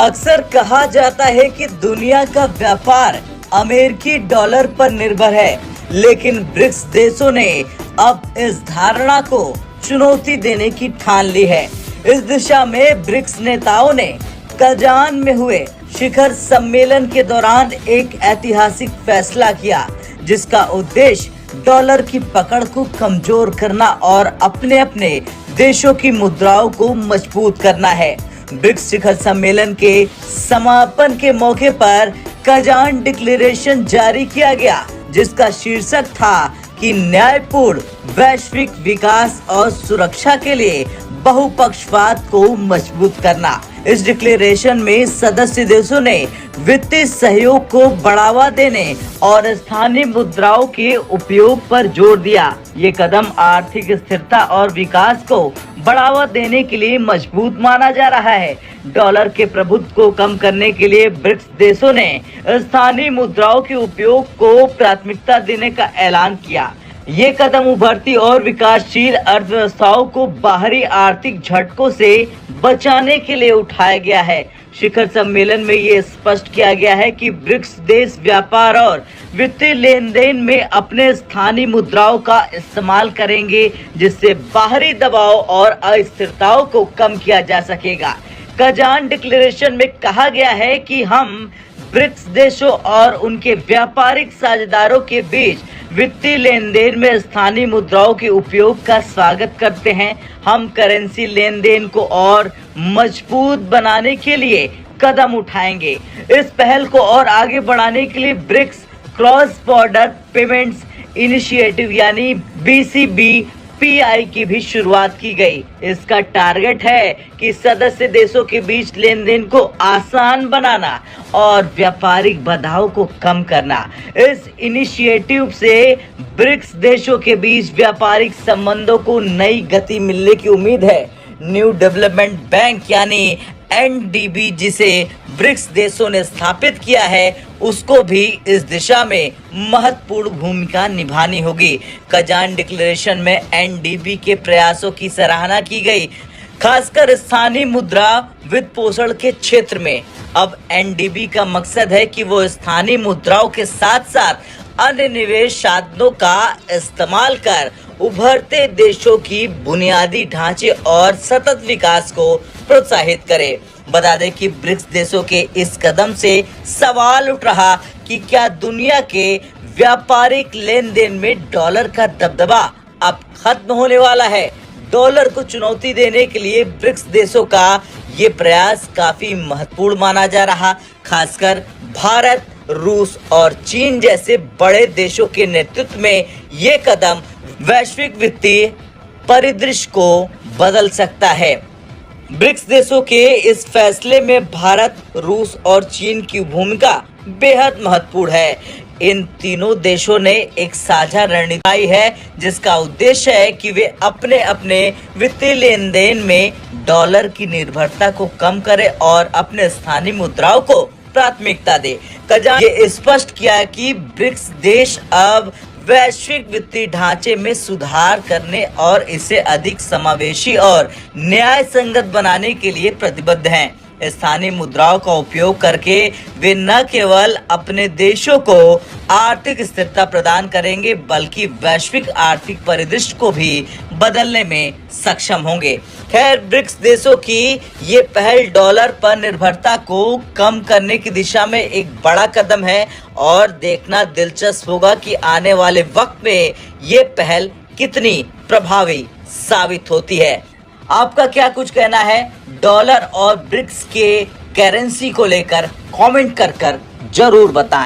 अक्सर कहा जाता है कि दुनिया का व्यापार अमेरिकी डॉलर पर निर्भर है, लेकिन ब्रिक्स देशों ने अब इस धारणा को चुनौती देने की ठान ली है। इस दिशा में ब्रिक्स नेताओं ने कजान में हुए शिखर सम्मेलन के दौरान एक ऐतिहासिक फैसला किया, जिसका उद्देश्य डॉलर की पकड़ को कमजोर करना और अपने अपने देशों की मुद्राओं को मजबूत करना है। ब्रिक्स शिखर सम्मेलन के समापन के मौके पर कजान डिक्लेरेशन जारी किया गया, जिसका शीर्षक था कि न्यायपूर्ण वैश्विक विकास और सुरक्षा के लिए बहुपक्षवाद को मजबूत करना। इस डिक्लेरेशन में सदस्य देशों ने वित्तीय सहयोग को बढ़ावा देने और स्थानीय मुद्राओं के उपयोग पर जोर दिया। ये कदम आर्थिक स्थिरता और विकास को बढ़ावा देने के लिए मजबूत माना जा रहा है। डॉलर के प्रभुत्व को कम करने के लिए ब्रिक्स देशों ने स्थानीय मुद्राओं के उपयोग को प्राथमिकता देने का ऐलान किया। ये कदम उभरती और विकासशील अर्थव्यवस्थाओं को बाहरी आर्थिक झटकों से बचाने के लिए उठाया गया है। शिखर सम्मेलन में ये स्पष्ट किया गया है कि ब्रिक्स देश व्यापार और वित्तीय लेन देन में अपने स्थानीय मुद्राओं का इस्तेमाल करेंगे, जिससे बाहरी दबाव और अस्थिरताओं को कम किया जा सकेगा। कजान डिक्लेरेशन में कहा गया है कि हम ब्रिक्स देशों और उनके व्यापारिक साझेदारों के बीच वित्तीय लेन देन में स्थानीय मुद्राओं के उपयोग का स्वागत करते हैं। हम करेंसी लेन देन को और मजबूत बनाने के लिए कदम उठाएंगे। इस पहल को और आगे बढ़ाने के लिए BRICS cross border payments initiative यानी BCBPI की भी शुरुआत की गई। इसका टारगेट है कि सदस्य देशों के बीच लेन देन को आसान बनाना और व्यापारिक बाधाओं को कम करना। इस इनिशिएटिव से ब्रिक्स देशों के बीच व्यापारिक संबंधों को नई गति मिलने की उम्मीद है। न्यू डेवलपमेंट बैंक यानी NDB, जिसे ब्रिक्स देशों ने स्थापित किया है, उसको भी इस दिशा में महत्वपूर्ण भूमिका निभानी होगी। कजान डिक्लेरेशन में NDB के प्रयासों की सराहना की गई, खासकर स्थानीय मुद्रा वित्त पोषण के क्षेत्र में। अब NDB का मकसद है कि वो स्थानीय मुद्राओं के साथ साथ अन्य निवेश साधनों का इस्तेमाल कर उभरते देशों की बुनियादी ढांचे और सतत विकास को प्रोत्साहित करे। बता दें कि ब्रिक्स देशों के इस कदम से सवाल उठ रहा कि क्या दुनिया के व्यापारिक लेन देन में डॉलर का दबदबा अब खत्म होने वाला है। डॉलर को चुनौती देने के लिए ब्रिक्स देशों का ये प्रयास काफी महत्वपूर्ण माना जा रहा, खासकर भारत, रूस और चीन जैसे बड़े देशों के नेतृत्व में ये कदम वैश्विक वित्तीय परिदृश्य को बदल सकता है। ब्रिक्स देशों के इस फैसले में भारत, रूस और चीन की भूमिका बेहद महत्वपूर्ण है। इन तीनों देशों ने एक साझा रणनीति है, जिसका उद्देश्य है कि वे अपने अपने वित्तीय लेन देन में डॉलर की निर्भरता को कम करें और अपने स्थानीय मुद्राओं को प्राथमिकता दे। कजान ये स्पष्ट किया कि ब्रिक्स देश अब वैश्विक वित्तीय ढांचे में सुधार करने और इसे अधिक समावेशी और न्याय संगत बनाने के लिए प्रतिबद्ध हैं। स्थानीय मुद्राओं का उपयोग करके वे न केवल अपने देशों को आर्थिक स्थिरता प्रदान करेंगे, बल्कि वैश्विक आर्थिक परिदृश्य को भी बदलने में सक्षम होंगे। खैर, ब्रिक्स देशों की ये पहल डॉलर पर निर्भरता को कम करने की दिशा में एक बड़ा कदम है और देखना दिलचस्प होगा कि आने वाले वक्त में ये पहल कितनी प्रभावी साबित होती है। आपका क्या कुछ कहना है डॉलर और ब्रिक्स के करेंसी को लेकर? कमेंट कर जरूर बताएं।